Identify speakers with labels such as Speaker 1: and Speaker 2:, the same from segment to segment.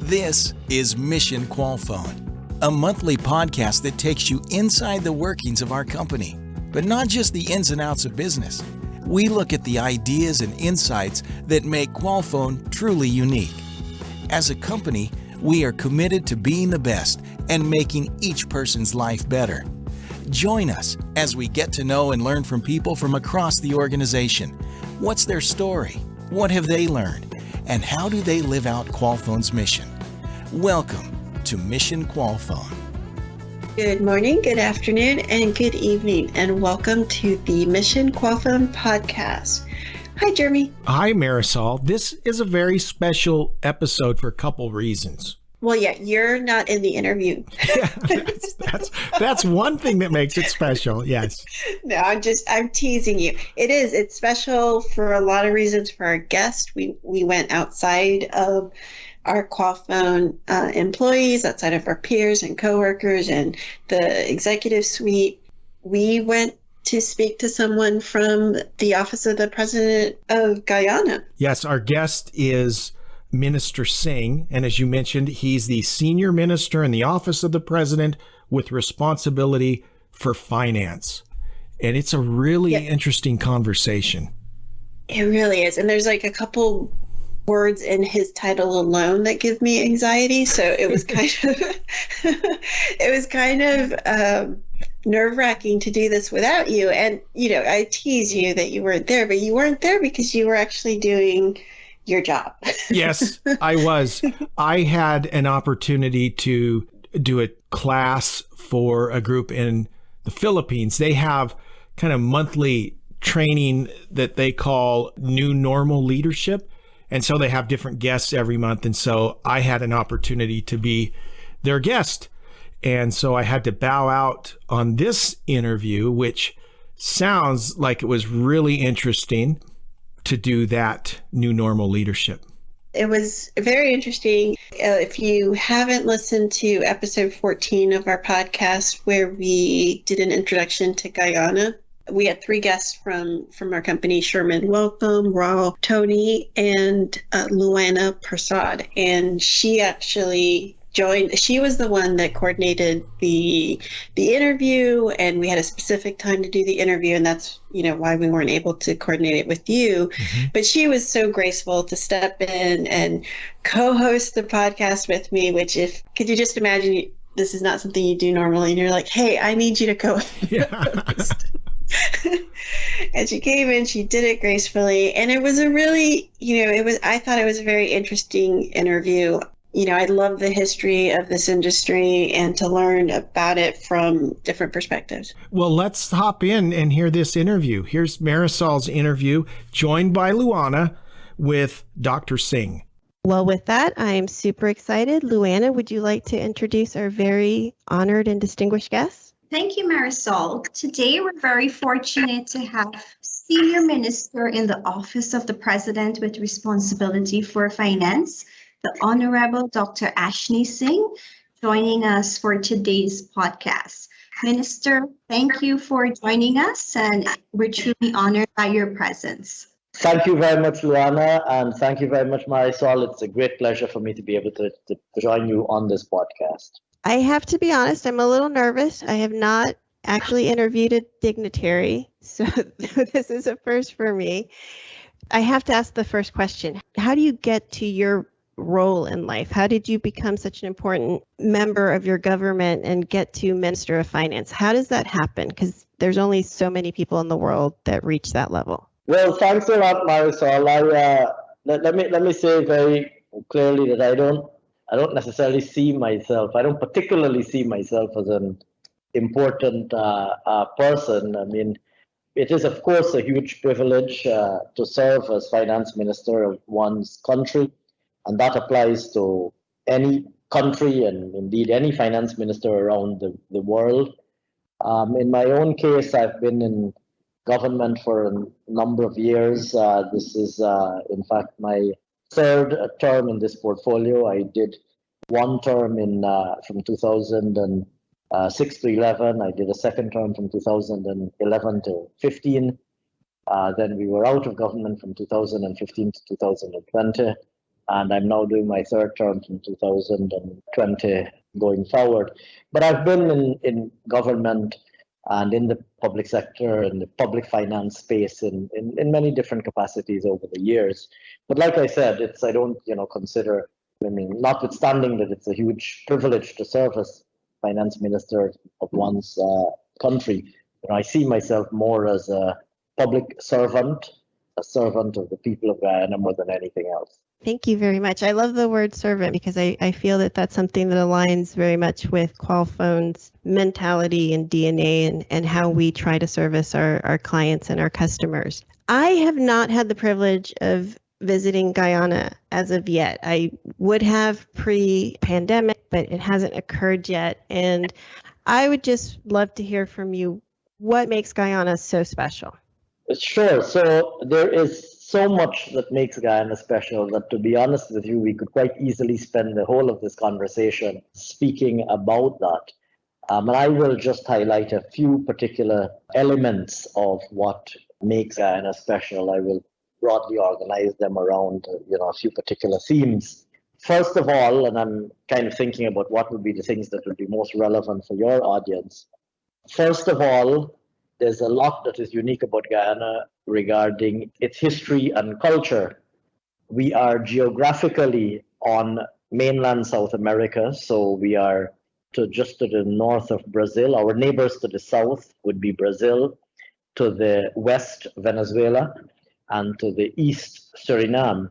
Speaker 1: This is Mission Qualfon, a monthly podcast that takes you inside the workings of our company, but not just the ins and outs of business. We look at the ideas and insights that make Qualfon truly unique. As a company, we are committed to being the best and making each person's life better. Join us as we get to know and learn from people from across the organization. What's their story? What have they learned? And how do they live out Qualfon's mission? Welcome to Mission Qualfon.
Speaker 2: Good morning, good afternoon, and good evening, and welcome to the Mission Qualfon Podcast. Hi, Jeremy.
Speaker 3: Hi, Marisol. This is a very special episode for a couple reasons.
Speaker 2: Well, yeah, you're not in the interview.
Speaker 3: Yeah, that's one thing that makes it special. Yes.
Speaker 2: No, I'm teasing you. It's special for a lot of reasons for our guest. We went outside of our Qualfon employees, outside of our peers and coworkers and the executive suite. We went to speak to someone from the Office of the President of Guyana.
Speaker 3: Yes, our guest is Minister Singh, and as you mentioned, he's the senior minister in the Office of the President with responsibility for finance. And it's a really interesting conversation.
Speaker 2: It really is. And there's like a couple words in his title alone that give me anxiety. So it was kind of nerve-wracking to do this without you. And, I tease you that you weren't there, but you weren't there because you were actually doing your job.
Speaker 3: Yes, I was. I had an opportunity to do a class for a group in the Philippines. They have kind of monthly training that they call New Normal Leadership. And so they have different guests every month. And so I had an opportunity to be their guest. And so I had to bow out on this interview, which sounds like it was really interesting to do that New Normal Leadership.
Speaker 2: It was very interesting. If you haven't listened to episode 14 of our podcast, where we did an introduction to Guyana, we had three guests from our company: Sherman Welcome, Raul Tony, and Luana Prasad. And she actually joined. She was the one that coordinated the interview, and we had a specific time to do the interview, and that's why we weren't able to coordinate it with you. Mm-hmm. But she was so graceful to step in and co-host the podcast with me. Could you just imagine? This is not something you do normally, and you're like, "Hey, I need you to co-host." Yeah. And she came in, she did it gracefully, and it was a really, I thought it was a very interesting interview. I love the history of this industry and to learn about it from different perspectives.
Speaker 3: Well, let's hop in and hear this interview. Here's Marisol's interview, joined by Luana with Dr. Singh.
Speaker 4: Well, with that, I am super excited. Luana, would you like to introduce our very honored and distinguished guest?
Speaker 5: Thank you, Marisol. Today, we're very fortunate to have Senior Minister in the Office of the President with responsibility for finance, the Honorable Dr. Ashni Singh, joining us for today's podcast. Minister, thank you for joining us, and we're truly honored by your presence.
Speaker 6: Thank you very much, Luana, and thank you very much, Marisol. It's a great pleasure for me to be able to join you on this podcast.
Speaker 4: I have to be honest, I'm a little nervous. I have not actually interviewed a dignitary, so this is a first for me. I have to ask the first question. How do you get to your role in life? How did you become such an important member of your government and get to Minister of Finance? How does that happen? Because there's only so many people in the world that reach that level.
Speaker 6: Well, thanks a lot, Marisol. Let me say very clearly that I don't necessarily see myself. I don't particularly see myself as an important person. I mean, it is, of course, a huge privilege to serve as finance minister of one's country. And that applies to any country and indeed any finance minister around the world. In my own case, I've been in government for a number of years. This is, in fact, my third term in this portfolio. I did one term from 2006 to 11. I did a second term from 2011 to 15. Then we were out of government from 2015 to 2020. and I'm now doing my third term from 2020 going forward. But I've been in government and in the public sector and the public finance space in many different capacities over the years. But like I said, I don't consider, notwithstanding that it's a huge privilege to serve as finance minister of one's country, I see myself more as a public servant, a servant of the people of Guyana more than anything else.
Speaker 4: Thank you very much. I love the word servant because I feel that that's something that aligns very much with Qualfon's mentality and DNA and how we try to service our clients and our customers. I have not had the privilege of visiting Guyana as of yet. I would have pre-pandemic, but it hasn't occurred yet. And I would just love to hear from you what makes Guyana so special.
Speaker 6: Sure. So there is so much that makes Guyana special that, to be honest with you, we could quite easily spend the whole of this conversation speaking about that. And I will just highlight a few particular elements of what makes Guyana special. I will broadly organize them around, a few particular themes. First of all, and I'm kind of thinking about what would be the things that would be most relevant for your audience. First of all, there's a lot that is unique about Guyana regarding its history and culture. We are geographically on mainland South America, so we are just to the north of Brazil. Our neighbors to the south would be Brazil, to the west, Venezuela, and to the east, Suriname.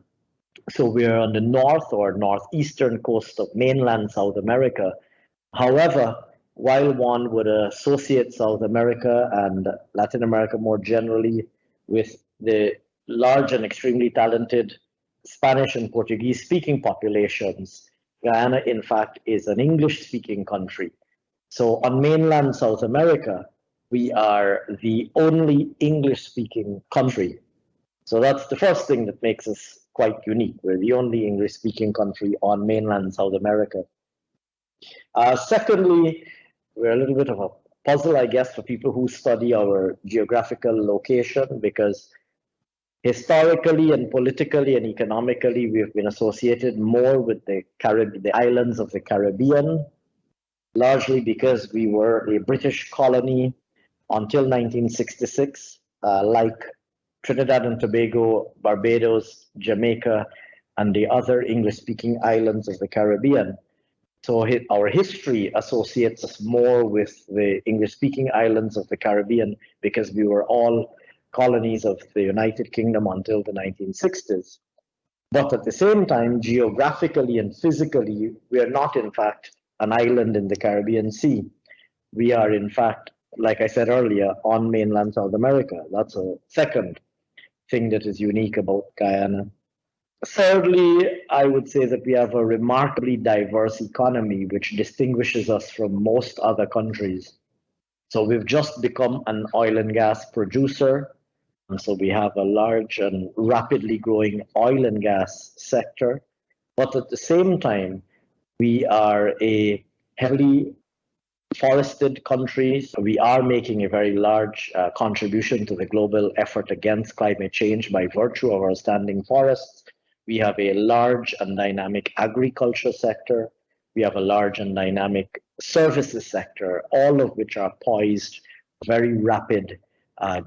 Speaker 6: So we are on the north or northeastern coast of mainland South America. However, while one would associate South America and Latin America more generally with the large and extremely talented Spanish and Portuguese speaking populations, Guyana, in fact, is an English speaking country. So on mainland South America, we are the only English speaking country. So that's the first thing that makes us quite unique. We're the only English speaking country on mainland South America. Secondly, we're a little bit of a puzzle, I guess, for people who study our geographical location, because historically and politically and economically, we've been associated more with the islands of the Caribbean, largely because we were a British colony until 1966, like Trinidad and Tobago, Barbados, Jamaica, and the other English-speaking islands of the Caribbean. So our history associates us more with the English-speaking islands of the Caribbean because we were all colonies of the United Kingdom until the 1960s. But at the same time, geographically and physically, we are not, in fact, an island in the Caribbean Sea. We are, in fact, like I said earlier, on mainland South America. That's a second thing that is unique about Guyana. Thirdly, I would say that we have a remarkably diverse economy, which distinguishes us from most other countries. So we've just become an oil and gas producer. And so we have a large and rapidly growing oil and gas sector. But at the same time, we are a heavily forested country. So we are making a very large contribution to the global effort against climate change by virtue of our standing forests. We have a large and dynamic agriculture sector. We have a large and dynamic services sector, all of which are poised for very rapid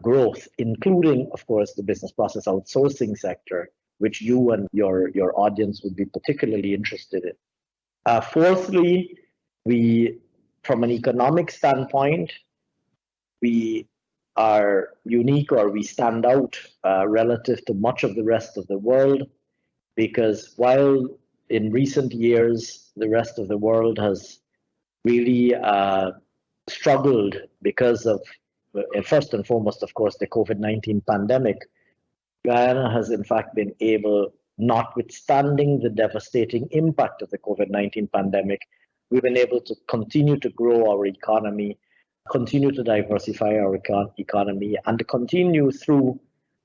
Speaker 6: growth, including, of course, the business process outsourcing sector, which you and your audience would be particularly interested in. Fourthly, from an economic standpoint, we are unique, or we stand out relative to much of the rest of the world, because while in recent years the rest of the world has really struggled because of, first and foremost, of course, the COVID-19 pandemic, Guyana has in fact been able, notwithstanding the devastating impact of the COVID-19 pandemic, we've been able to continue to grow our economy, continue to diversify our economy, and to continue through,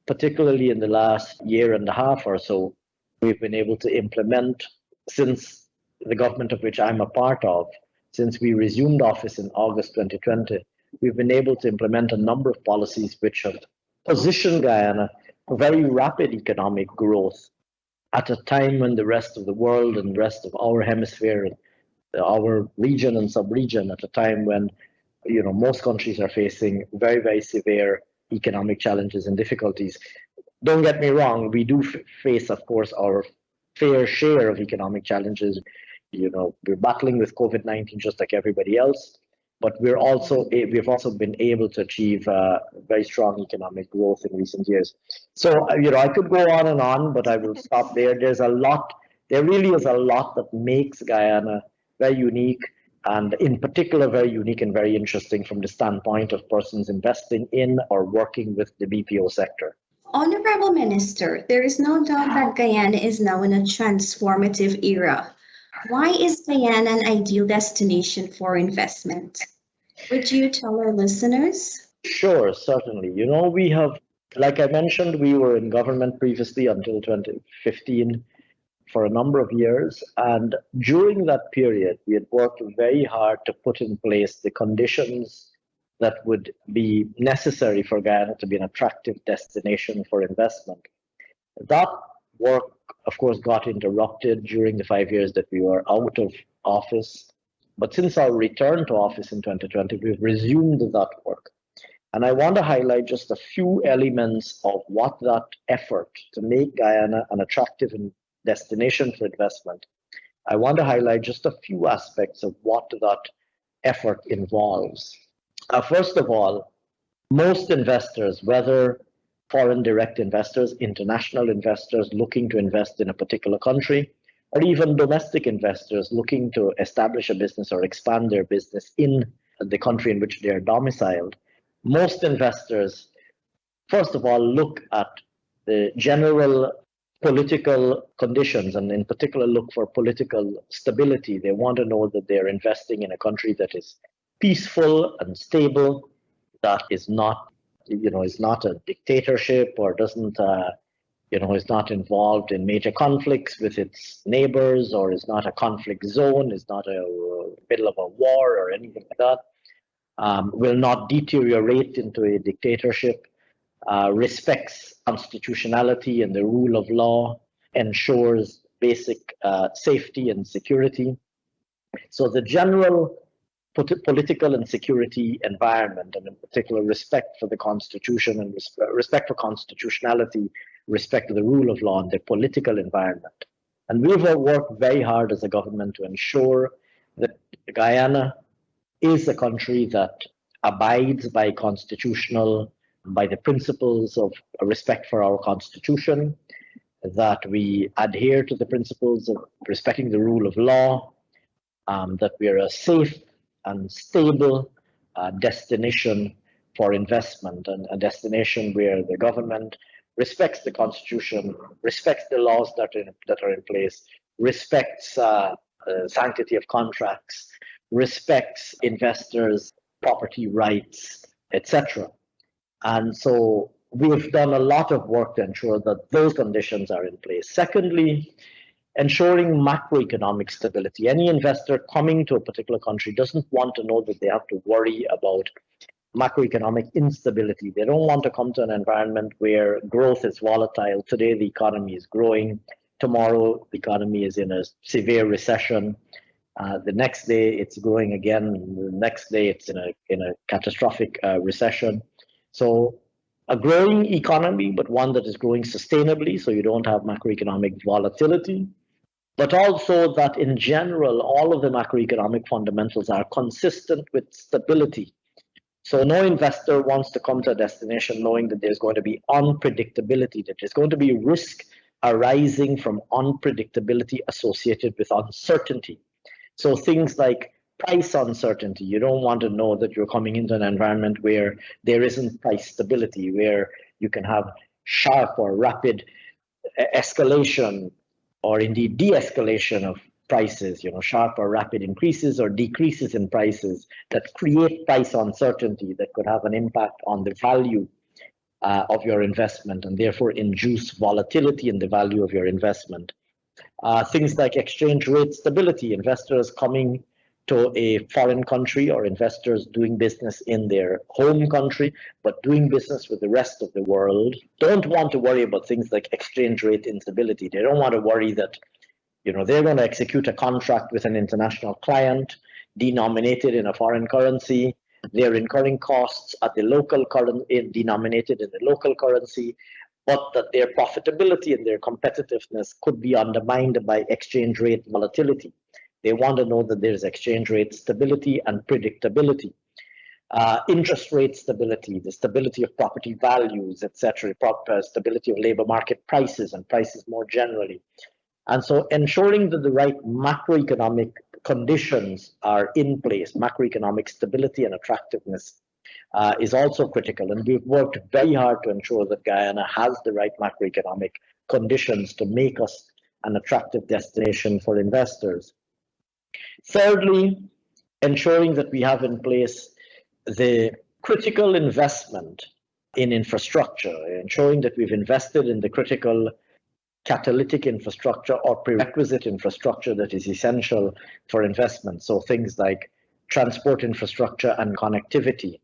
Speaker 6: particularly in the last year and a half or so, we've been able to implement, since the government of which I'm a part of, since we resumed office in August 2020, we've been able to implement a number of policies which have positioned Guyana for very rapid economic growth. at a time when the rest of the world and the rest of our hemisphere, our region and sub-region, at a time when most countries are facing very, very severe economic challenges and difficulties. Don't get me wrong, we do face, of course, our fair share of economic challenges. We're battling with COVID-19 just like everybody else, but we've also been able to achieve very strong economic growth in recent years. So, I could go on, but I will stop there. There really is a lot that makes Guyana very unique, and in particular very unique and very interesting from the standpoint of persons investing in or working with the BPO sector.
Speaker 5: Honorable Minister, there is no doubt that Guyana is now in a transformative era. Why is Guyana an ideal destination for investment? Would you tell our listeners?
Speaker 6: Sure, certainly. We have, like I mentioned, we were in government previously until 2015 for a number of years. And during that period, we had worked very hard to put in place the conditions that would be necessary for Guyana to be an attractive destination for investment. That work, of course, got interrupted during the 5 years that we were out of office. But since our return to office in 2020, we've resumed that work. And I want to highlight just a few elements of what that effort to make Guyana an attractive destination for investment. I want to highlight just a few aspects of what that effort involves. First of all, most investors, whether foreign direct investors, international investors looking to invest in a particular country, or even domestic investors looking to establish a business or expand their business in the country in which they are domiciled, most investors, first of all, look at the general political conditions, and in particular look for political stability. They want to know that they're investing in a country that is peaceful and stable, that is not a dictatorship, or doesn't is not involved in major conflicts with its neighbors, or is not a conflict zone, is not a middle of a war or anything like that, will not deteriorate into a dictatorship, respects constitutionality and the rule of law, ensures basic safety and security. So the general political and security environment, and in particular respect for the Constitution and respect for constitutionality, respect for the rule of law and the political environment. And we've worked very hard as a government to ensure that Guyana is a country that abides by the principles of respect for our Constitution, that we adhere to the principles of respecting the rule of law, that we are a safe and stable destination for investment, and a destination where the government respects the Constitution, respects the laws that are in place, respects sanctity of contracts, respects investors' property rights, etc. And so we've done a lot of work to ensure that those conditions are in place. Secondly, ensuring macroeconomic stability. Any investor coming to a particular country doesn't want to know that they have to worry about macroeconomic instability. They don't want to come to an environment where growth is volatile. Today, the economy is growing. Tomorrow, the economy is in a severe recession. The next day, it's growing again. The next day, it's in a catastrophic recession. So a growing economy, but one that is growing sustainably, so you don't have macroeconomic volatility. But also that in general, all of the macroeconomic fundamentals are consistent with stability. So no investor wants to come to a destination knowing that there's going to be unpredictability, that there's going to be risk arising from unpredictability associated with uncertainty. So things like price uncertainty. You don't want to know that you're coming into an environment where there isn't price stability, where you can have sharp or rapid escalation or indeed de-escalation of prices, sharp or rapid increases or decreases in prices that create price uncertainty that could have an impact on the value of your investment and therefore induce volatility in the value of your investment. Things like exchange rate stability, investors coming to a foreign country or investors doing business in their home country, but doing business with the rest of the world, don't want to worry about things like exchange rate instability. They don't want to worry that, they're going to execute a contract with an international client denominated in a foreign currency. They're incurring costs at the local currency, denominated in the local currency, but that their profitability and their competitiveness could be undermined by exchange rate volatility. They want to know that there's exchange rate stability and predictability, interest rate stability, the stability of property values, etc., stability of labor market prices and prices more generally. And so ensuring that the right macroeconomic conditions are in place, macroeconomic stability and attractiveness is also critical. And we've worked very hard to ensure that Guyana has the right macroeconomic conditions to make us an attractive destination for investors. Thirdly, ensuring that we have in place the critical investment in infrastructure, ensuring that we've invested in the critical catalytic infrastructure or prerequisite infrastructure that is essential for investment. So things like transport infrastructure and connectivity,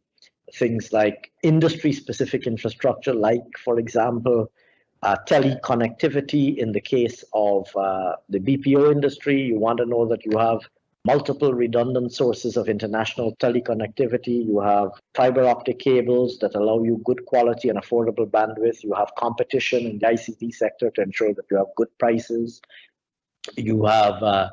Speaker 6: things like industry-specific infrastructure, like, for example, teleconnectivity. In the case of the BPO industry, you want to know that you have multiple redundant sources of international teleconnectivity. You have fiber optic cables that allow you good quality and affordable bandwidth. You have competition in the ICT sector to ensure that you have good prices. You have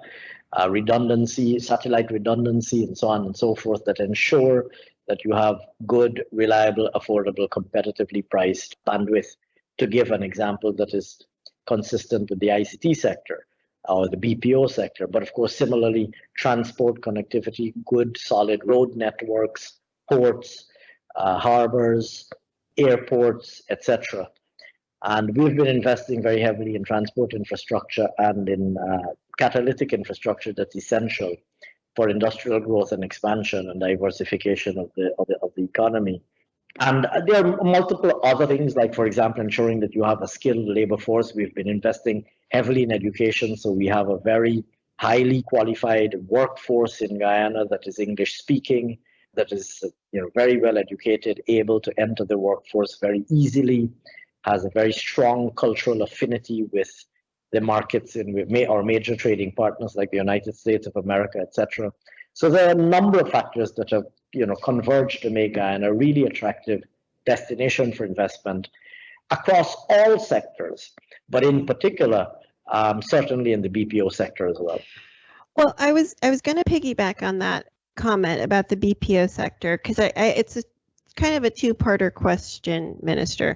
Speaker 6: redundancy, satellite redundancy, and so on and so forth that ensure that you have good, reliable, affordable, competitively priced bandwidth, to give an example that is consistent with the ICT sector or the BPO sector. But of course, similarly, transport connectivity, good, solid road networks, ports, harbors, airports, etc. And we've been investing very heavily in transport infrastructure and in catalytic infrastructure that's essential for industrial growth and expansion and diversification of the economy. And there are multiple other things, like, for example, ensuring that you have a skilled labor force. We've been investing heavily in education, so we have a very highly qualified workforce in Guyana that is English speaking, that is very well educated, able to enter the workforce very easily, has a very strong cultural affinity with the markets with our major trading partners like the United States of America, etc. So there are a number of factors that have converged to make Guyana a really attractive destination for investment across all sectors, but in particular, certainly in the BPO sector as well.
Speaker 4: Well, I was going to piggyback on that comment about the BPO sector, because it's kind of a two-parter question, Minister.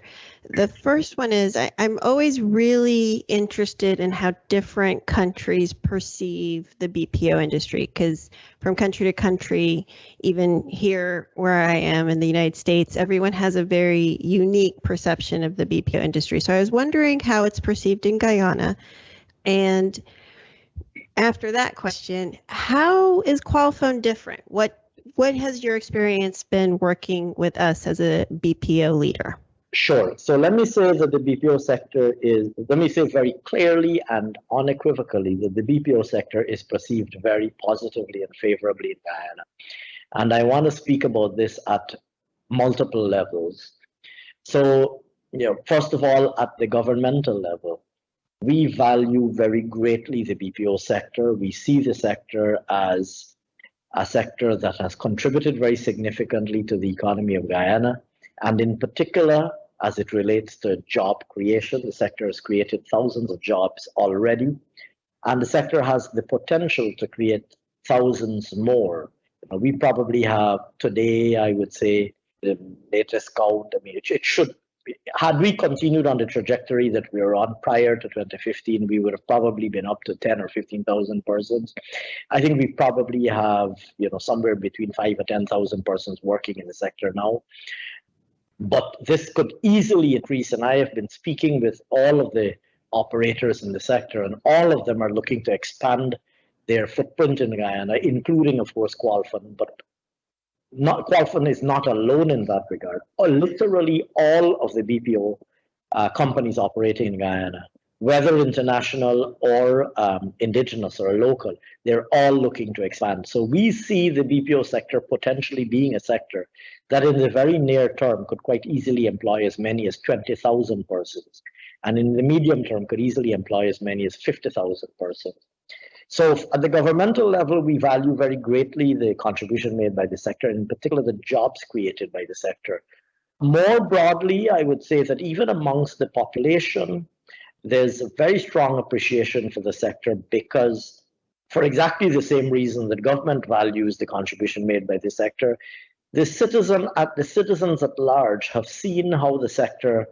Speaker 4: The first one is I'm always really interested in how different countries perceive the BPO industry, because from country to country, even here where I am in the United States, everyone has a very unique perception of the BPO industry. So I was wondering how it's perceived in Guyana. And after that question, how is Qualfon different? What has your experience been working with us as a BPO leader?
Speaker 6: Sure. So let me say that the BPO sector let me say very clearly and unequivocally that the BPO sector is perceived very positively and favorably in Guyana. And I want to speak about this at multiple levels. So, first of all, at the governmental level, we value very greatly the BPO sector. We see the sector as a sector that has contributed very significantly to the economy of Guyana, and in particular, as it relates to job creation. The sector has created thousands of jobs already, and the sector has the potential to create thousands more. We probably have today, I would say, the latest count, it should, had we continued on the trajectory that we were on prior to 2015, we would have probably been up to 10 or 15,000 persons. I think we probably have, somewhere between 5,000 or 10,000 persons working in the sector now. But this could easily increase, and I have been speaking with all of the operators in the sector, and all of them are looking to expand their footprint in Guyana, including, of course, Qualfon, but Qualfon is not alone in that regard. Literally all of the BPO companies operating in Guyana whether international or indigenous or local, they're all looking to expand. So we see the BPO sector potentially being a sector that in the very near term could quite easily employ as many as 20,000 persons. And in the medium term could easily employ as many as 50,000 persons. So at the governmental level, we value very greatly the contribution made by the sector, in particular the jobs created by the sector. More broadly, I would say that even amongst the population, there's a very strong appreciation for the sector because, for exactly the same reason that government values the contribution made by the sector, the citizens at large have seen how the sector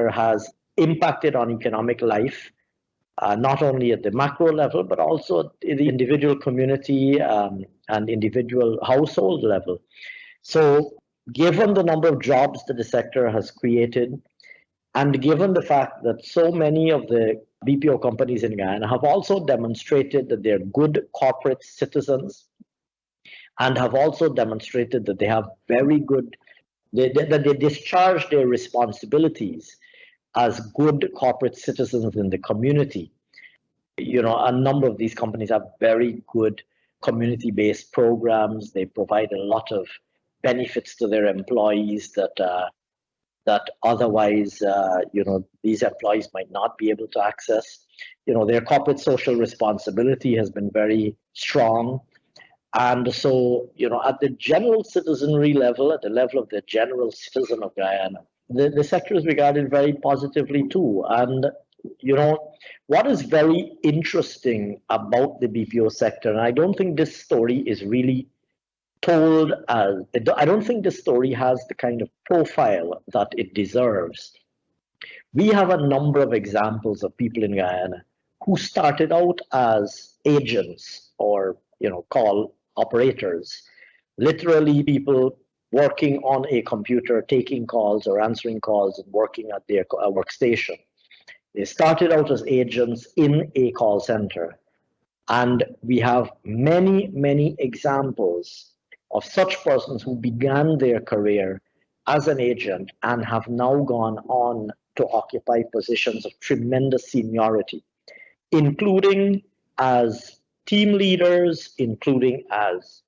Speaker 6: has impacted on economic life, not only at the macro level, but also at the individual community and individual household level. So given the number of jobs that the sector has created, and given the fact that so many of the BPO companies in Guyana have also demonstrated that they're good corporate citizens and have also demonstrated that they have very good, that they discharge their responsibilities as good corporate citizens in the community. You know, a number of these companies have very good community-based programs. They provide a lot of benefits to their employees that otherwise, these employees might not be able to access. You know, their corporate social responsibility has been very strong. And so, you know, at the general citizenry level, at the level of the general citizen of Guyana, the sector is regarded very positively too. And, you know, what is very interesting about the BPO sector, and I don't think this story is really told as, I don't think this story has the kind of profile that it deserves. We have a number of examples of people in Guyana who started out as agents or, you know, call operators, literally people working on a computer, taking calls or answering calls and working at their workstation. They started out as agents in a call center. And we have many, many examples of such persons who began their career as an agent and have now gone on to occupy positions of tremendous seniority, including as team leaders, including as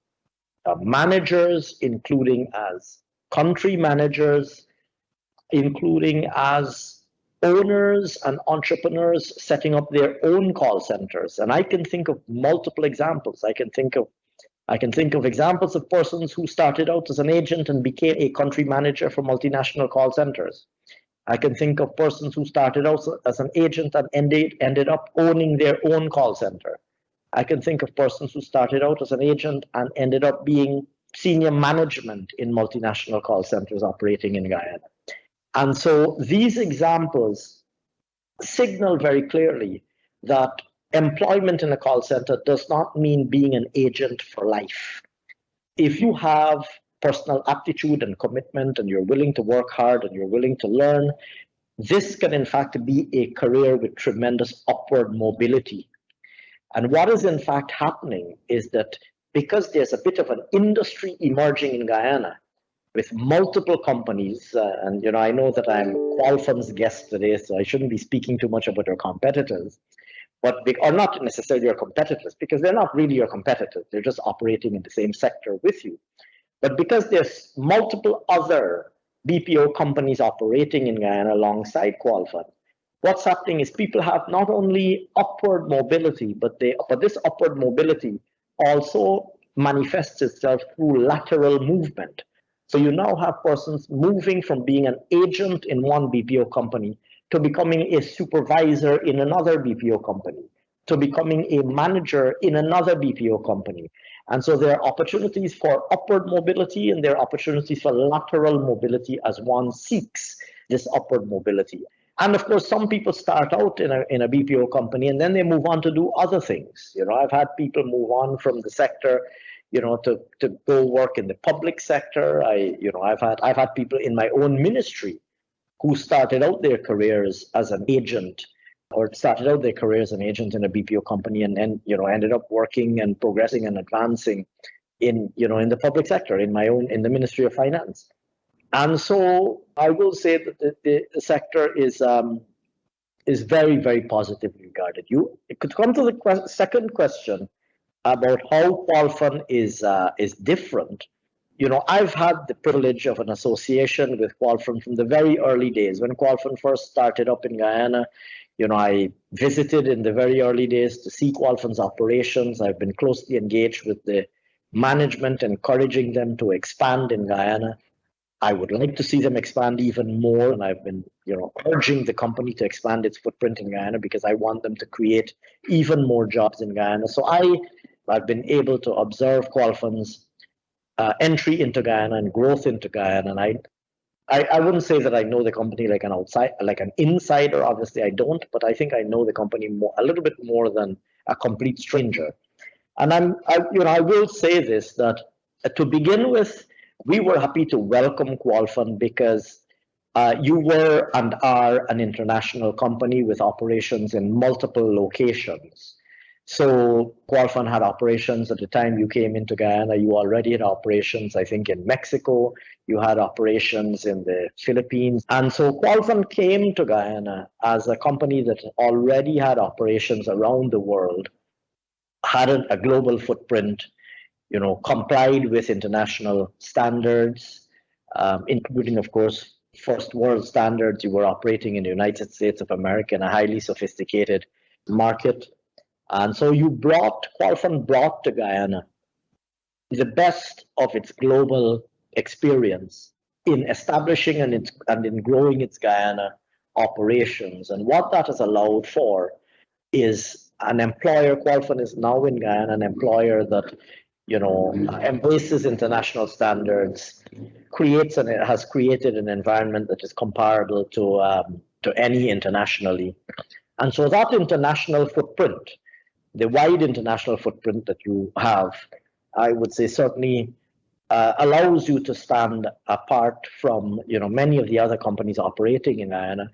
Speaker 6: managers, including as country managers, including as owners and entrepreneurs setting up their own call centers. And I can think of multiple examples. I can think of examples of persons who started out as an agent and became a country manager for multinational call centers. I can think of persons who started out as an agent and ended up owning their own call center. I can think of persons who started out as an agent and ended up being senior management in multinational call centers operating in Guyana. And so these examples signal very clearly that employment in a call center does not mean being an agent for life. If you have personal aptitude and commitment and you're willing to work hard and you're willing to learn, this can in fact be a career with tremendous upward mobility. And what is in fact happening is that because there's a bit of an industry emerging in Guyana with multiple companies, and I know that I'm Qualfon's guest today, so I shouldn't be speaking too much about our competitors, but they are not necessarily your competitors because they're not really your competitors. They're just operating in the same sector with you. But because there's multiple other BPO companies operating in Guyana alongside Qualfon, what's happening is people have not only upward mobility, but this upward mobility also manifests itself through lateral movement. So you now have persons moving from being an agent in one BPO company to becoming a supervisor in another BPO company, to becoming a manager in another BPO company. And so there are opportunities for upward mobility and there are opportunities for lateral mobility as one seeks this upward mobility. And of course, some people start out in a BPO company and then they move on to do other things. I've had people move on from the sector, to go work in the public sector. I've had people in my own ministry who started out their careers as an agent or started out their career as an agent in a BPO company and then, ended up working and progressing and advancing in the public sector, in the Ministry of Finance. And so I will say that the sector is is very, very positively regarded. It could come to the second question about how Qualfon is different. I've had the privilege of an association with Qualfon from the very early days. When Qualfon first started up in Guyana, I visited in the very early days to see Qualfon's operations. I've been closely engaged with the management, encouraging them to expand in Guyana. I would like to see them expand even more, and I've been, urging the company to expand its footprint in Guyana because I want them to create even more jobs in Guyana. So I've been able to observe Qualfon's entry into Guyana and growth into Guyana, and I wouldn't say that I know the company like an insider. Obviously, I don't, but I think I know the company a little bit more than a complete stranger. And I will say this, that to begin with, we were happy to welcome Qualfon because you were and are an international company with operations in multiple locations. So Qualfon had operations at the time you came into Guyana. You already had operations, I think, in Mexico. You had operations in the Philippines. And so Qualfon came to Guyana as a company that already had operations around the world, had a global footprint, complied with international standards, including, of course, first world standards. You were operating in the United States of America in a highly sophisticated market. And so Qualfon brought to Guyana the best of its global experience in establishing and in growing its Guyana operations. And what that has allowed for is an employer. Qualfon is now in Guyana an employer that embraces international standards, has created an environment that is comparable to any internationally. And so that international footprint, the wide international footprint that you have, I would say certainly allows you to stand apart from many of the other companies operating in Guyana.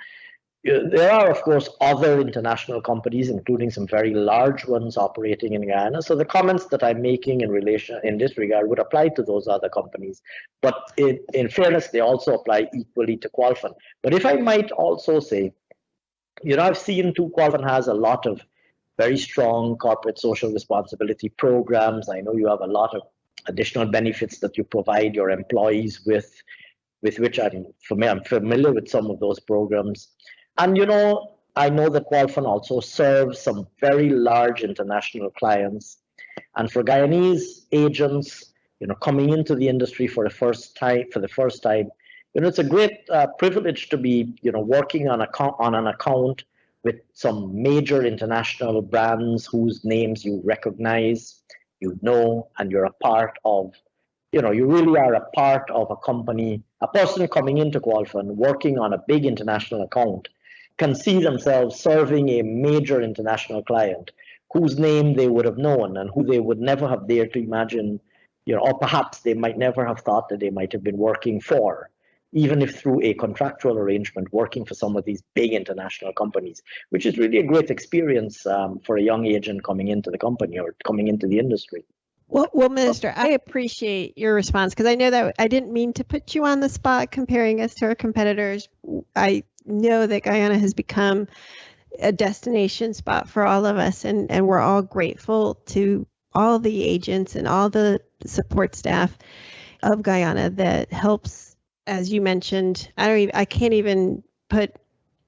Speaker 6: There are, of course, other international companies, including some very large ones operating in Guyana. So the comments that I'm making in this regard would apply to those other companies. But in fairness, they also apply equally to Qualfon. But if I might also say, I've seen too, Qualfon has a lot of very strong corporate social responsibility programs. I know you have a lot of additional benefits that you provide your employees with which I'm familiar with some of those programs. And, I know that Qualfon also serves some very large international clients. And for Guyanese agents, coming into the industry for the first time, it's a great privilege to be, working on an account with some major international brands whose names you recognize, and you're a part of. You really are a part of a company. A person coming into Qualfon, working on a big international account, can see themselves serving a major international client whose name they would have known and who they would never have dared to imagine, or perhaps they might never have thought that they might have been working for, even if through a contractual arrangement, working for some of these big international companies, which is really a great experience for a young agent coming into the company or coming into the industry.
Speaker 4: Well, Minister, I appreciate your response because I know that I didn't mean to put you on the spot comparing us to our competitors. I know that Guyana has become a destination spot for all of us, and we're all grateful to all the agents and all the support staff of Guyana that helps, as you mentioned. I can't even put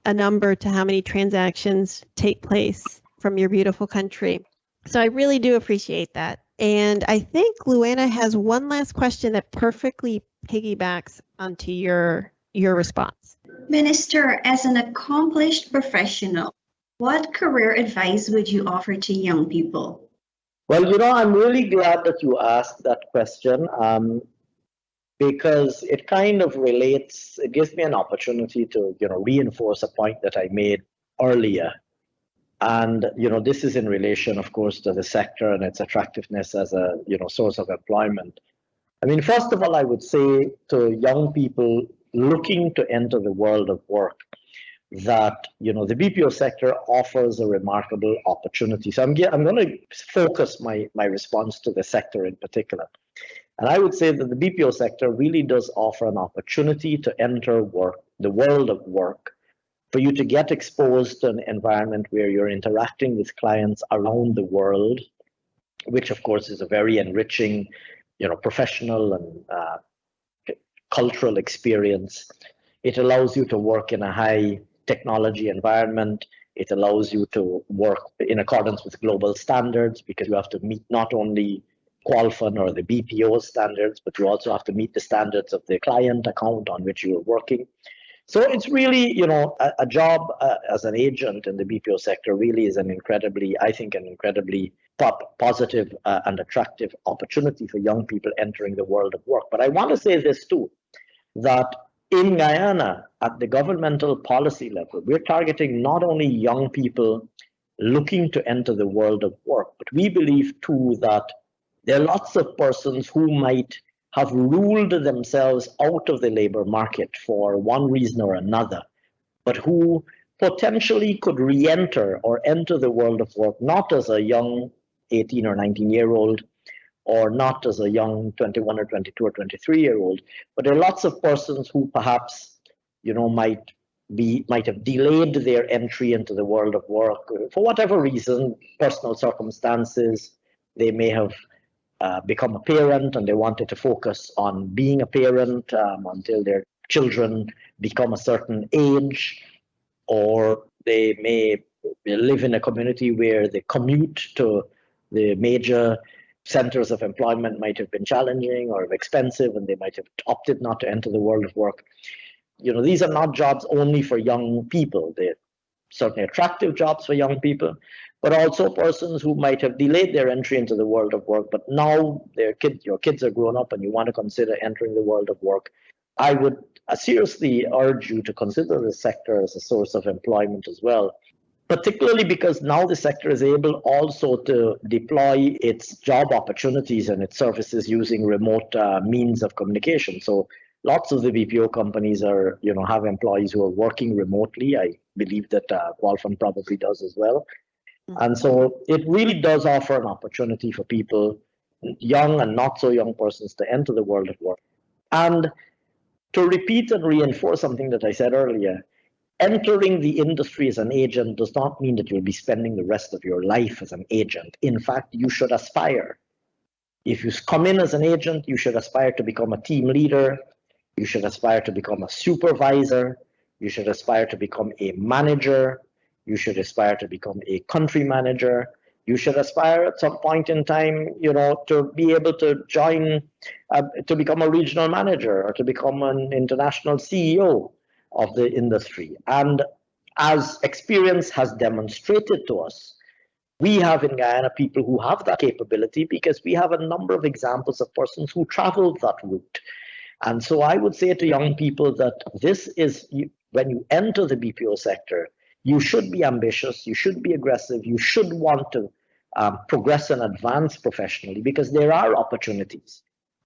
Speaker 4: a number to how many transactions take place from your beautiful country. So I really do appreciate that. And I think Luana has one last question that perfectly piggybacks onto your response.
Speaker 5: Minister, as an accomplished professional, what career advice would you offer to young people?
Speaker 6: Well, I'm really glad that you asked that question because it kind of relates, it gives me an opportunity to, reinforce a point that I made earlier. And, this is in relation, of course, to the sector and its attractiveness as a, source of employment. I mean, first of all, I would say to young people looking to enter the world of work that, the BPO sector offers a remarkable opportunity. So I'm going to focus my response to the sector in particular. And I would say that the BPO sector really does offer an opportunity to enter the world of work for you to get exposed to an environment where you're interacting with clients around the world, which of course is a very enriching, professional and cultural experience. It allows you to work in a high technology environment. It allows you to work in accordance with global standards, because you have to meet not only Qualfon or the BPO standards, but you also have to meet the standards of the client account on which you are working. So it's really, a job as an agent in the BPO sector really is an incredibly positive and attractive opportunity for young people entering the world of work. But I want to say this too, that in Guyana, at the governmental policy level, we're targeting not only young people looking to enter the world of work, but we believe too that there are lots of persons who might have ruled themselves out of the labor market for one reason or another, but who potentially could re-enter or enter the world of work not as a young 18 or 19-year-old, or not as a young 21 or 22 or 23-year-old, but there are lots of persons who perhaps, might have delayed their entry into the world of work for whatever reason, personal circumstances. They may have become a parent and they wanted to focus on being a parent until their children become a certain age, or they may live in a community where the commute to the major centers of employment might have been challenging or expensive, and they might have opted not to enter the world of work. These are not jobs only for young people. They're certainly attractive jobs for young people, but also persons who might have delayed their entry into the world of work, but now your kids are grown up and you want to consider entering the world of work. I would seriously urge you to consider the sector as a source of employment as well, particularly because now the sector is able also to deploy its job opportunities and its services using remote means of communication. So lots of the BPO companies are, have employees who are working remotely. I believe that Qualfon probably does as well. And so it really does offer an opportunity for people, young and not so young persons, to enter the world of work. And to repeat and reinforce something that I said earlier, entering the industry as an agent does not mean that you'll be spending the rest of your life as an agent. In fact, you should aspire. If you come in as an agent, you should aspire to become a team leader. You should aspire to become a supervisor. You should aspire to become a manager. You should aspire to become a country manager. You should aspire at some point in time, to be able to join, to become a regional manager or to become an international CEO of the industry. And as experience has demonstrated to us, we have in Guyana people who have that capability, because we have a number of examples of persons who traveled that route. And so I would say to young people that this is, when you enter the BPO sector, you should be ambitious, you should be aggressive, you should want to progress and advance professionally, because there are opportunities.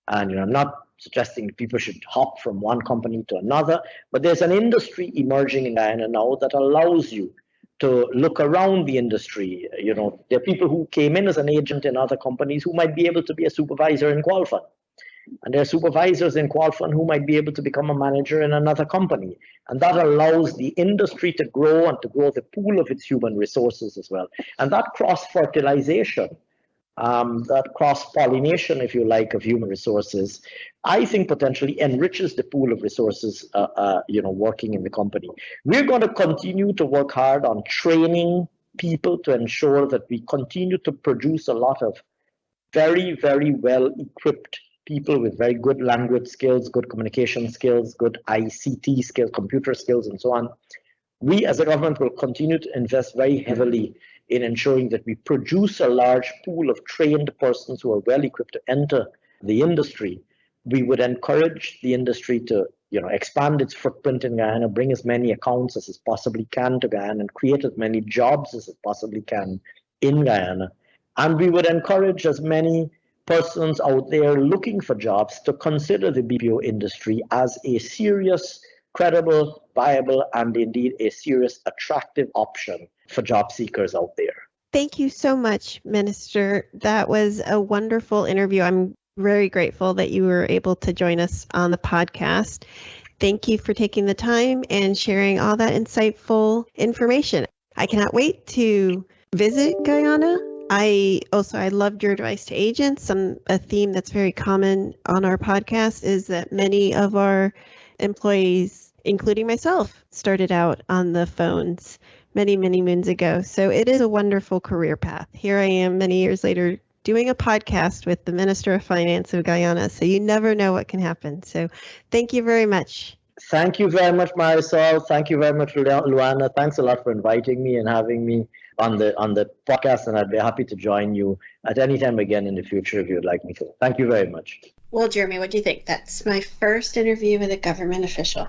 Speaker 6: And I'm not suggesting people should hop from one company to another, but there's an industry emerging in Guyana now that allows you to look around the industry. There are people who came in as an agent in other companies who might be able to be a supervisor in Qualfon. And there are supervisors in Qualfon who might be able to become a manager in another company. And that allows the industry to grow and to grow the pool of its human resources as well. And that cross-fertilization, that cross-pollination, if you like, of human resources, I think potentially enriches the pool of resources, working in the company. We're going to continue to work hard on training people to ensure that we continue to produce a lot of very, very well-equipped people with very good language skills, good communication skills, good ICT skills, computer skills, and so on. We as a government will continue to invest very heavily in ensuring that we produce a large pool of trained persons who are well equipped to enter the industry. We would encourage the industry to expand its footprint in Guyana, bring as many accounts as it possibly can to Guyana, and create as many jobs as it possibly can in Guyana. And we would encourage as many persons out there looking for jobs to consider the BPO industry as a serious, credible, viable, and indeed a serious, attractive option for job seekers out there.
Speaker 4: Thank you so much, Minister. That was a wonderful interview. I'm very grateful that you were able to join us on the podcast. Thank you for taking the time and sharing all that insightful information. I cannot wait to visit Guyana. I loved your advice to agents. A theme that's very common on our podcast is that many of our employees, including myself, started out on the phones many, many moons ago. So it is a wonderful career path. Here I am many years later doing a podcast with the Minister of Finance of Guyana. So you never know what can happen. So thank you very much.
Speaker 6: Thank you very much, Marisol. Thank you very much, Luana. Thanks a lot for inviting me and having me on the podcast, and I'd be happy to join you at any time again in the future if you'd like me to. Thank you very much.
Speaker 2: Well, Jeremy, what do you think? That's my first interview with a government official.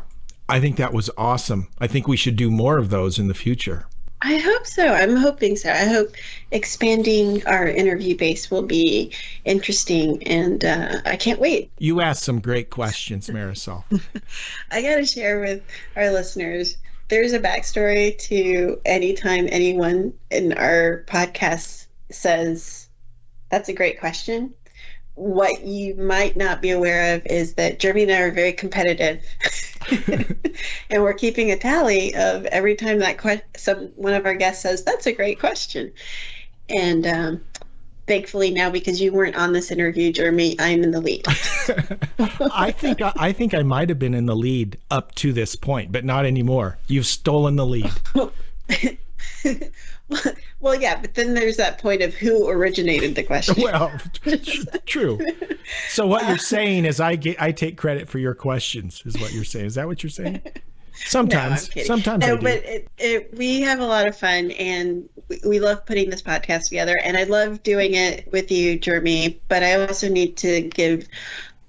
Speaker 3: I think that was awesome. I think we should do more of those in the future.
Speaker 2: I hope so. I'm hoping so. I hope expanding our interview base will be interesting, and I can't wait.
Speaker 3: You asked some great questions, Marisol.
Speaker 2: I got to share with our listeners, there's a backstory to anytime anyone in our podcast says, that's a great question. What you might not be aware of is that Jeremy and I are very competitive, and we're keeping a tally of every time that one of our guests says, that's a great question. And thankfully now, because you weren't on this interview, Jeremy, I'm in the lead.
Speaker 3: I think I might have been in the lead up to this point, but not anymore. You've stolen the lead.
Speaker 2: Well, yeah, but then there's that point of who originated the question.
Speaker 3: Well, true. So what you're saying is I take credit for your questions, is what you're saying. Is that what you're saying? Sometimes.
Speaker 2: No,
Speaker 3: sometimes
Speaker 2: no,
Speaker 3: I do.
Speaker 2: But we have a lot of fun, and we love putting this podcast together, and I love doing it with you, Jeremy, but I also need to give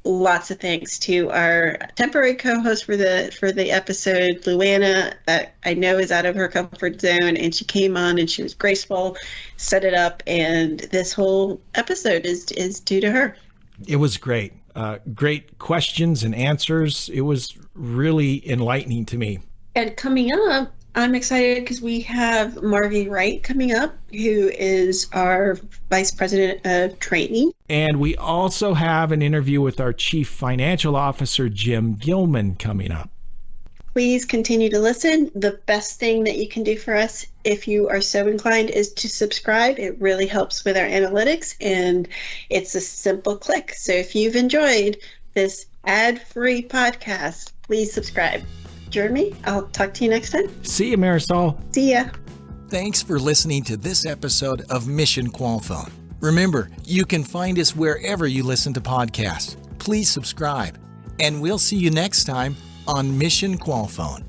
Speaker 2: lots of thanks to our temporary co-host for the episode, Luana, that I know is out of her comfort zone, and she came on and she was graceful, set it up, and this whole episode is due to her.
Speaker 3: It was great. Great questions and answers. It was really enlightening to me.
Speaker 2: And coming up, I'm excited because we have Marvy Wright coming up, who is our Vice President of Training.
Speaker 3: And we also have an interview with our Chief Financial Officer, Jim Gilman, coming up.
Speaker 2: Please continue to listen. The best thing that you can do for us, if you are so inclined, is to subscribe. It really helps with our analytics, and it's a simple click. So if you've enjoyed this ad-free podcast, please subscribe. Jeremy, I'll talk to you next time.
Speaker 3: See you, Marisol.
Speaker 2: See ya.
Speaker 1: Thanks for listening to this episode of Mission Qualfon. Remember, you can find us wherever you listen to podcasts. Please subscribe, and we'll see you next time on Mission Qualfon.